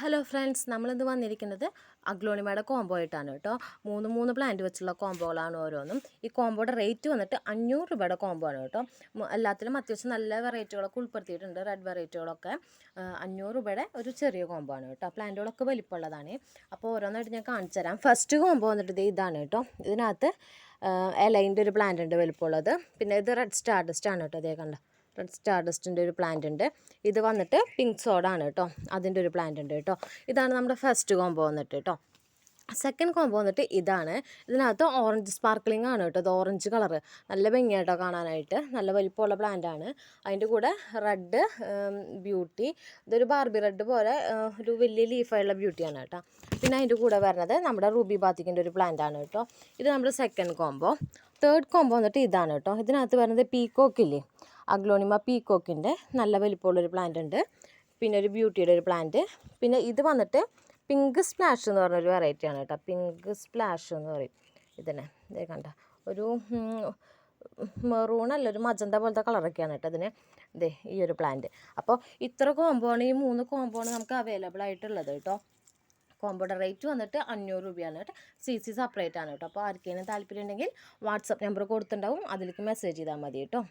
Hello friends, നമ്മളിന്ന് വന്നിരിക്കുന്നത് അഗ്ലോണിമയുടെ combo ആയിട്ടാണ് കേട്ടോ. മൂന്ന് പ്ലാന്റ് വെച്ചുള്ള കോംബോകളാണ് ഓരോന്നും. ഈ കോംബോയുടെ റേറ്റ് വന്നിട്ട് 500 രൂപയുടെ കോംബോ ആണ് കേട്ടോ. എല്ലാത്തിലും അത്യാവശ്യം നല്ല വെറൈറ്റികളൊക്കെ ഉൾപ്പെടുത്തിയിട്ടുണ്ട്. റെഡ് വെറൈറ്റികളൊക്കെ 500 രൂപയുടെ ഒരു ചെറിയ കോംബോ ആണ് കേട്ടോ. പ്ലാന്റുകളൊക്കെ വലിപ്പമുള്ളതാണ്. അപ്പോൾ ഓരോന്നായിട്ട് ഞാൻ കാണിച്ചു തരാം. ഫസ്റ്റ് കോംബോ വന്നിട്ട് ഇതാണ് കേട്ടോ. ഇതിനകത്ത് എലൈൻ്റെ ഒരു പ്ലാന്റ് ഉണ്ട് വലിപ്പമുള്ളത്. പിന്നെ ഇത് റെഡ് സ്റ്റാർഡസ്റ്റ് ആണ് കേട്ടോ. അതേ കണ്ട റെഡ് സ്റ്റാർഡസ്റ്റിൻ്റെ ഒരു പ്ലാന്റ് ഉണ്ട്. ഇത് വന്നിട്ട് പിങ്ക് സോഡാണ് കേട്ടോ. അതിൻ്റെ ഒരു പ്ലാന്റ് ഉണ്ട് കേട്ടോ. ഇതാണ് നമ്മുടെ ഫസ്റ്റ് കോംബോ വന്നിട്ട് കേട്ടോ. സെക്കൻഡ് കോംബോ വന്നിട്ട് ഇതാണ്. ഇതിനകത്ത് ഓറഞ്ച് സ്പാർക്ക്ലിംഗ് ആണ് കേട്ടോ. ഇത് ഓറഞ്ച് കളറ് നല്ല ഭംഗിയായിട്ടോ കാണാനായിട്ട്. നല്ല വലിപ്പമുള്ള പ്ലാന്റ് ആണ്. അതിൻ്റെ കൂടെ റെഡ് ബ്യൂട്ടി, ഇതൊരു ബാർബി റെഡ് പോലെ ഒരു വലിയ ലീഫായുള്ള ബ്യൂട്ടിയാണ് കേട്ടോ. പിന്നെ അതിൻ്റെ കൂടെ വരുന്നത് നമ്മുടെ റൂബി ബാത്തിക്കിൻ്റെ ഒരു പ്ലാന്റ് ആണ് കേട്ടോ. ഇത് നമ്മുടെ സെക്കൻഡ് കോംബോ. തേർഡ് കോംബോ വന്നിട്ട് ഇതാണ് കേട്ടോ. ഇതിനകത്ത് വരുന്നത് പീക്കോക്കില്ലേ, അഗ്ലോണിമ പീക്കോക്കിൻ്റെ നല്ല വലിപ്പമുള്ളൊരു പ്ലാന്റ് ഉണ്ട്. പിന്നെ ഒരു ബ്യൂട്ടിയുടെ ഒരു പ്ലാന്റ്. പിന്നെ ഇത് വന്നിട്ട് പിങ്ക് സ്പ്ലാഷ് എന്ന് പറഞ്ഞൊരു വെറൈറ്റിയാണ് കേട്ടോ. പിങ്ക് സ്പ്ലാഷ് എന്ന് പറയും ഇതിനെ. ഇതേ കണ്ട ഒരു മെറൂണല്ല, ഒരു മജന്ത പോലത്തെ കളറൊക്കെയാണ് കേട്ടോ അതിന്. ഇതേ ഈ ഒരു പ്ലാന്റ്. അപ്പോൾ ഇത്ര കോംബോ ആണ്, ഈ 3 കോംബോ ആണ് നമുക്ക് അവൈലബിൾ ആയിട്ടുള്ളത് കേട്ടോ. കോംബോയുടെ റേറ്റ് വന്നിട്ട് 500 രൂപയാണ് കേട്ടോ. CC സെപ്പറേറ്റ് ആണ് കേട്ടോ. അപ്പോൾ ആർക്കെങ്കിലും താല്പര്യം ഉണ്ടെങ്കിൽ വാട്സപ്പ് നമ്പർ കൊടുത്തിട്ടുണ്ടാവും, അതിലേക്ക് മെസ്സേജ് ചെയ്താൽ മതി കേട്ടോ.